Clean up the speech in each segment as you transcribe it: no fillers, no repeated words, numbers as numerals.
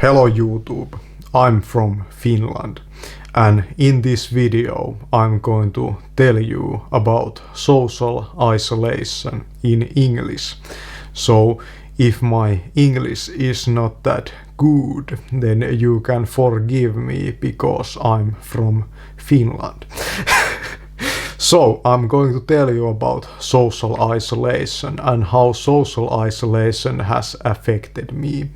Hello YouTube, I'm from Finland and in this video I'm going to tell you about social isolation in English. So if my English is not that good, then you can forgive me because I'm from Finland. So I'm going to tell you about social isolation and how social isolation has affected me.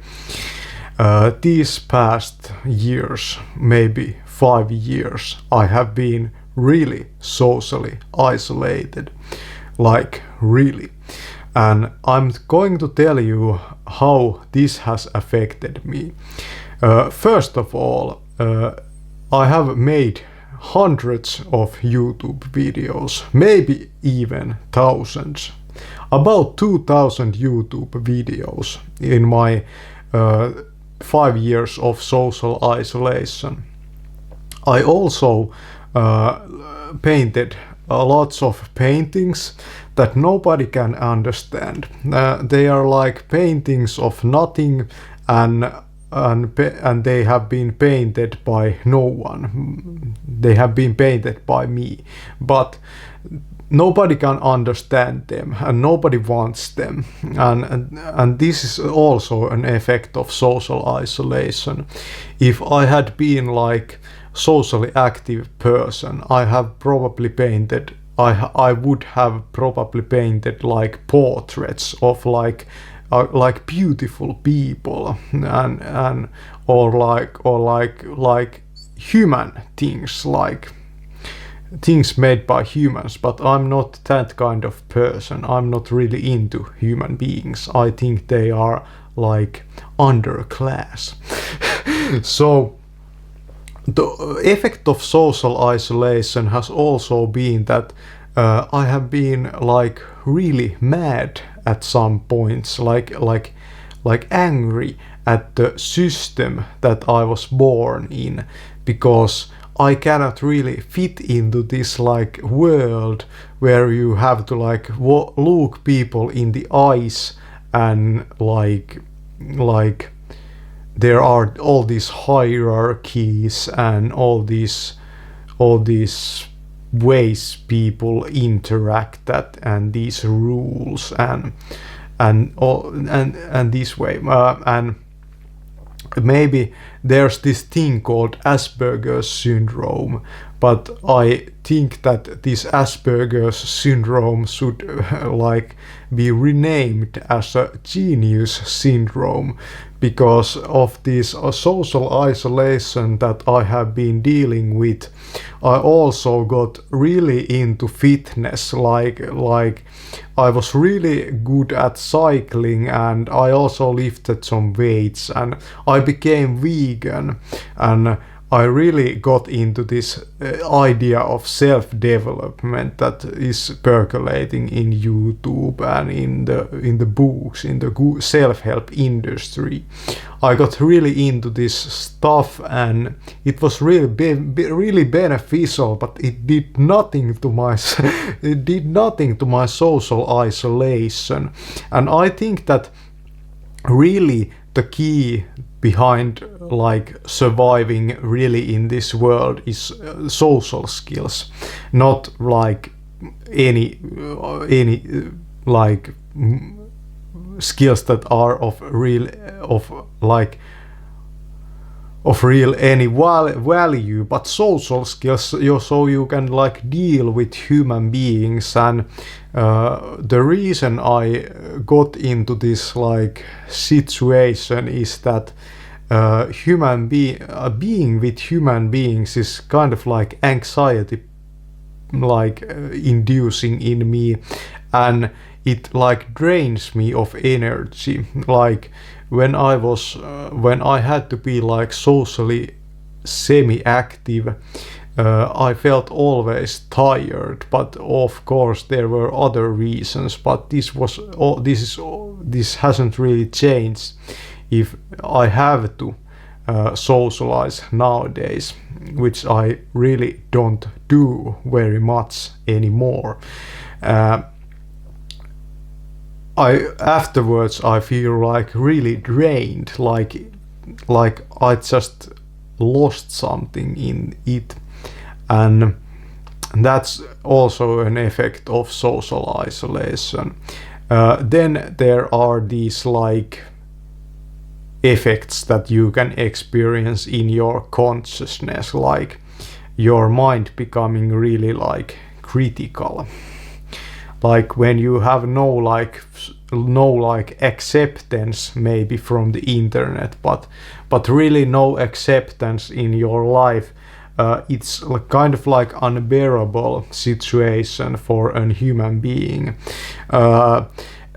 These past years, maybe 5 years, I have been really socially isolated, like really. And I'm going to tell you how this has affected me. First of all, I have made hundreds of YouTube videos, maybe even thousands, about 2000 YouTube videos in my 5 years of social isolation. I also painted lots of paintings that nobody can understand. They are like paintings of nothing and they have been painted by no one. They have been painted by me, but nobody can understand them and nobody wants them, and this is also an effect of social isolation. If I had been like socially active person, I would have probably painted like portraits of like beautiful people and or human things, like things made by humans, but I'm not that kind of person. I'm not really into human beings. I think they are like underclass. So the effect of social isolation has also been that I have been like really mad at some points, like angry at the system that I was born in, because I cannot really fit into this like world where you have to like look people in the eyes and like there are all these hierarchies and all these ways people interact that, and these rules and this way, and maybe there's this thing called Asperger's syndrome, but I think that this Asperger's syndrome should like be renamed as a genius syndrome, because of this social isolation that I have been dealing with. I also got really into fitness, like I was really good at cycling, and I also lifted some weights, and I became vegan, and I really got into this idea of self-development that is percolating in YouTube and in the books, in the self-help industry. I got really into this stuff, and it was really beneficial, but it did nothing to my social isolation. And I think that really the key behind like surviving really in this world is social skills, not like any like skills that are of real any value, but social skills, so you can like deal with human beings. And the reason I got into this like situation is that being with human beings is kind of like anxiety like inducing in me, and it like drains me of energy. Like when I had to be like socially semi-active, I felt always tired, but of course there were other reasons, but this hasn't really changed if I have to socialize nowadays, which I really don't do very much anymore. afterwards I feel like really drained, like like I just lost something in it, and that's also an effect of social isolation. Then there are these like effects that you can experience in your consciousness, like your mind becoming really like critical, like when you have no like acceptance maybe from the internet, but really no acceptance in your life. It's kind of like unbearable situation for a human being.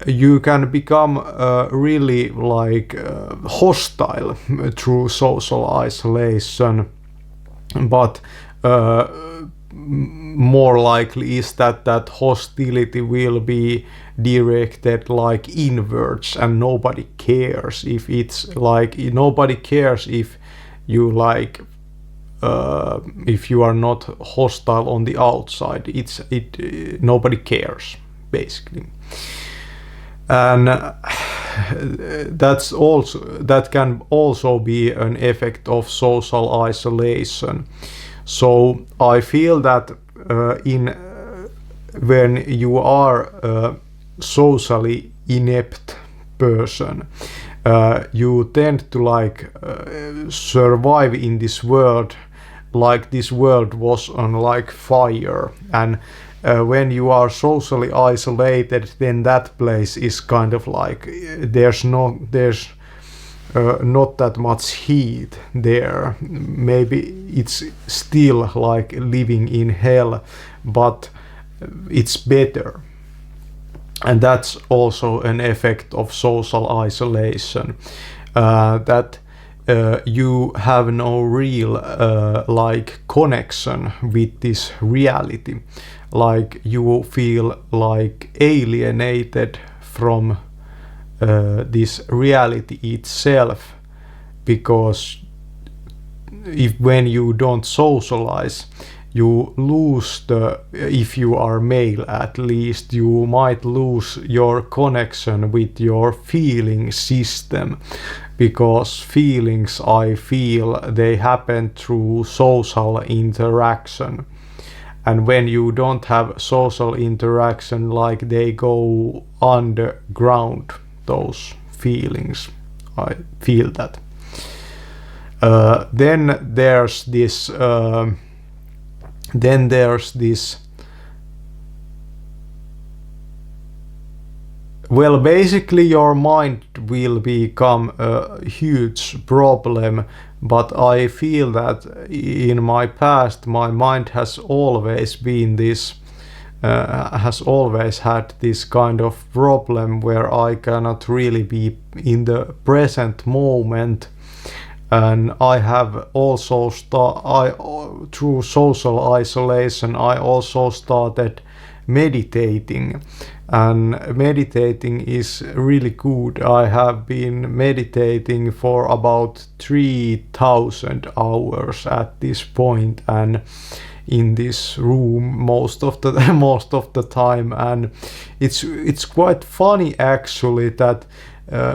You can become really like hostile through social isolation, but more likely is that that hostility will be directed like inwards, and nobody cares if it's like, nobody cares if you like if you are not hostile on the outside. Nobody cares basically. And that can also be an effect of social isolation. So I feel that when you are a socially inept person, you tend to like survive in this world like this world was on like fire, and when you are socially isolated, then that place is kind of like there's not that much heat there. Maybe it's still like living in hell, but it's better. And that's also an effect of social isolation, that you have no real like connection with this reality. Like you feel like alienated from this reality itself, because when you don't socialize, you lose if you are male at least, you might lose your connection with your feeling system, because feelings, I feel, they happen through social interaction. And when you don't have social interaction, like they go underground, those feelings. I feel that. Then there's this well, basically your mind will become a huge problem, but I feel that in my past my mind has always been this has always had this kind of problem where I cannot really be in the present moment. And I have also through social isolation, I also started meditating, and meditating is really good. I have been meditating for about 3,000 hours at this point, and in this room most of the time. And it's quite funny actually that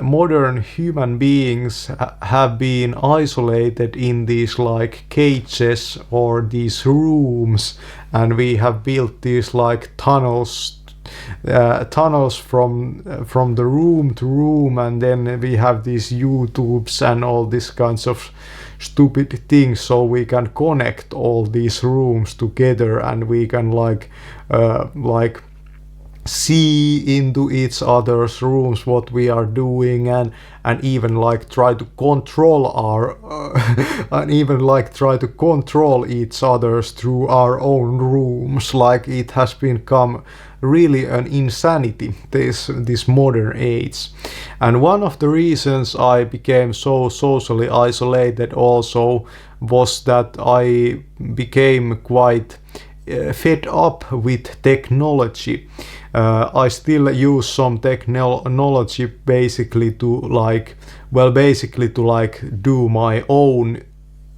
modern human beings have been isolated in these like cages or these rooms, and we have built these like tunnels from the room to room, and then we have these YouTubes and all these kinds of stupid things, so we can connect all these rooms together, and we can like see into each other's rooms what we are doing, and even like try to control our and even like try to control each other's through our own rooms. Like it has become really an insanity, this modern age. And one of the reasons I became so socially isolated also was that I became quite fed up with technology. I still use some technology basically to do my own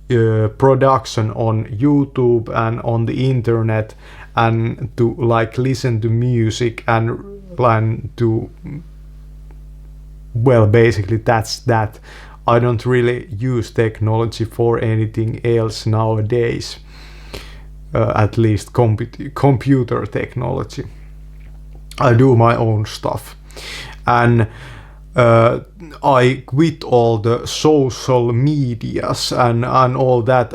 production on YouTube and on the internet, and to like listen to music and to, well, basically that's that. I don't really use technology for anything else nowadays, at least computer technology. I do my own stuff, and I quit all the social medias and all that,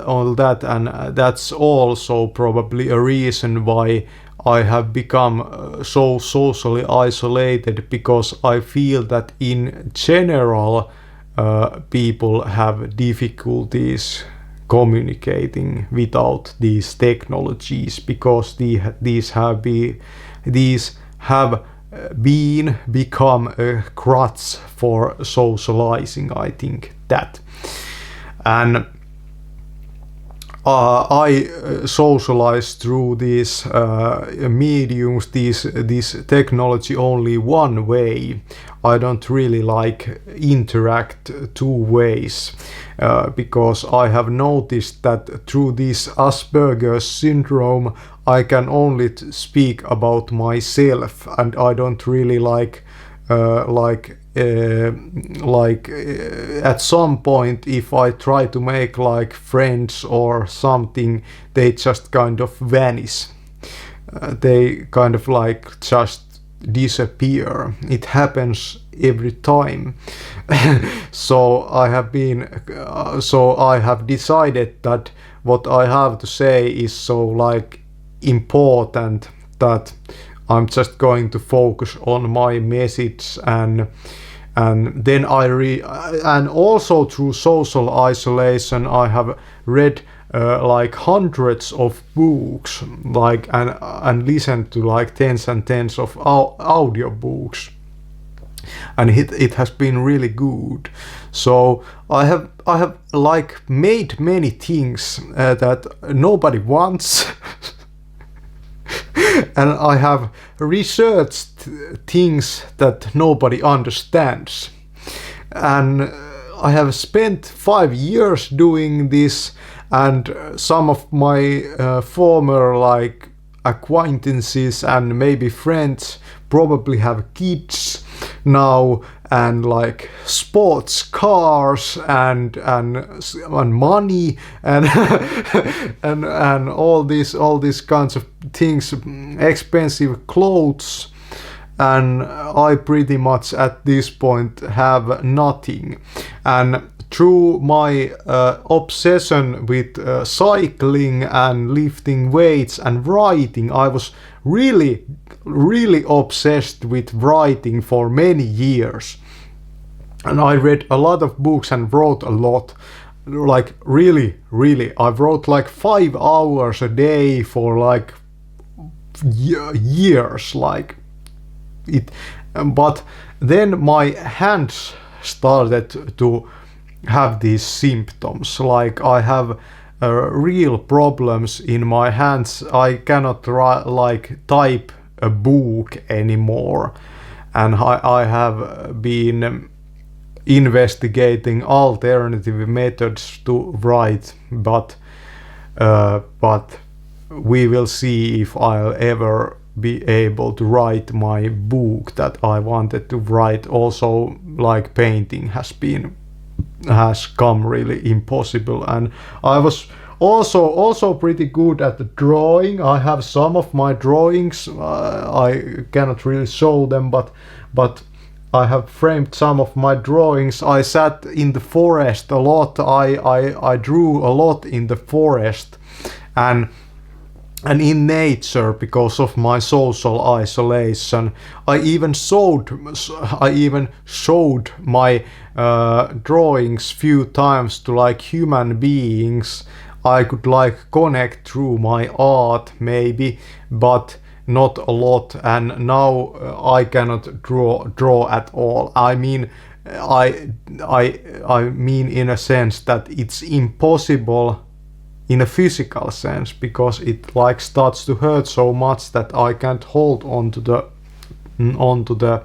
and that's also probably a reason why I have become so socially isolated, because I feel that in general people have difficulties communicating without these technologies, because these have become a crutch for socializing, I think that. And I socialize through these mediums, this technology, only one way. I don't really like interact two ways, because I have noticed that through this Asperger's syndrome I can only speak about myself, and I don't really like at some point, if I try to make like friends or something, they just kind of vanish. They kind of like just disappear. It happens every time. So I have decided that what I have to say is so like important that I'm just going to focus on my message, and then and also through social isolation I have read like hundreds of books, like and listened to like tens and tens of audio books, and it has been really good. So I have like made many things that nobody wants. And I have researched things that nobody understands. And I have spent 5 years doing this, and some of my former like acquaintances and maybe friends probably have kids now, and like sports cars and money and and all these kinds of things, expensive clothes, and I pretty much at this point have nothing. And through my obsession with cycling and lifting weights and writing, I was really obsessed with writing for many years. And I read a lot of books and wrote a lot. Like really, I wrote like 5 hours a day for like years, like it. But then my hands started to have these symptoms. Like I have real problems in my hands. I cannot like type a book anymore, and I have been investigating alternative methods to write, but we will see if I'll ever be able to write my book that I wanted to write. Also, like painting has come really impossible, and I was also pretty good at the drawing. I have some of my drawings. I cannot really show them, but I have framed some of my drawings. I sat in the forest a lot. I drew a lot in the forest and in nature because of my social isolation. I even showed my drawings few times to like human beings. I could like connect through my art maybe, but not a lot. And now I cannot draw at all. I mean, I mean in a sense that it's impossible in a physical sense, because it like starts to hurt so much that I can't hold onto the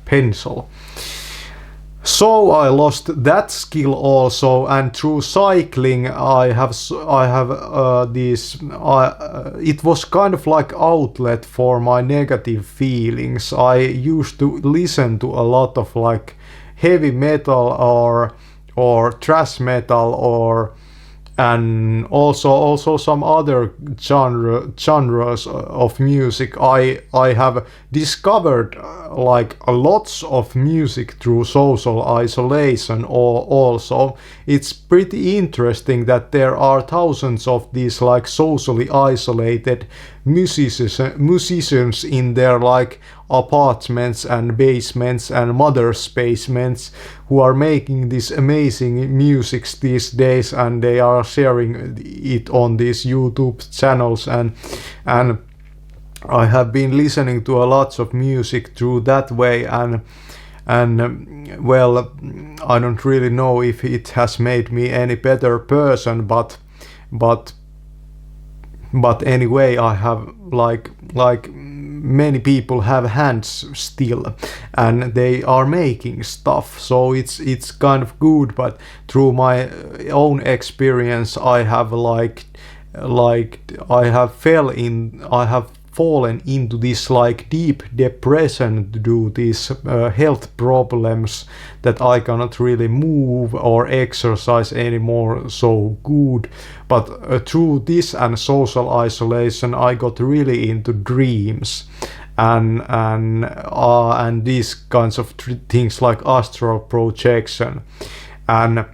pencil. So I lost that skill also, and through cycling I have these. It was kind of like outlet for my negative feelings. I used to listen to a lot of like heavy metal or thrash metal, or and also some other genres of music. I have discovered like lots of music through social isolation. Or also it's pretty interesting that there are thousands of these like socially isolated musicians in their like apartments and basements and mother's basements, who are making this amazing music these days, and they are sharing it on these YouTube channels. And I have been listening to a lot of music through that way, and well, I don't really know if it has made me any better person, but anyway, I have like many people have hands still, and they are making stuff, so it's kind of good. But through my own experience, I have I have fallen into this like deep depression due to these health problems, that I cannot really move or exercise anymore so good. But through this and social isolation, I got really into dreams and these kinds of things like astral projection, and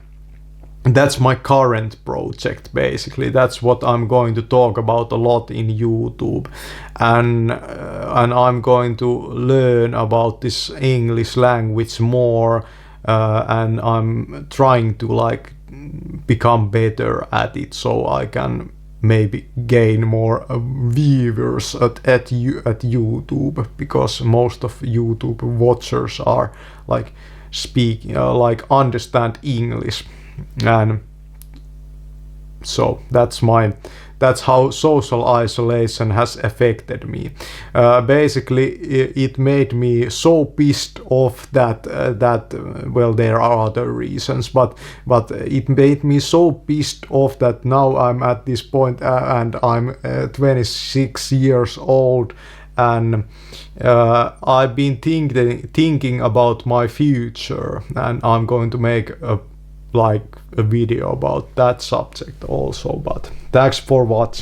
that's my current project. Basically, that's what I'm going to talk about a lot in YouTube, and I'm going to learn about this English language more, and I'm trying to like become better at it, so I can maybe gain more viewers at YouTube, because most of YouTube watchers are like speaking like understand English. And so that's how social isolation has affected me. Basically, it made me so pissed off that well, there are other reasons, but it made me so pissed off that now I'm at this point, and I'm 26 years old, and I've been thinking about my future, and I'm going to make a video about that subject also. But thanks for watching.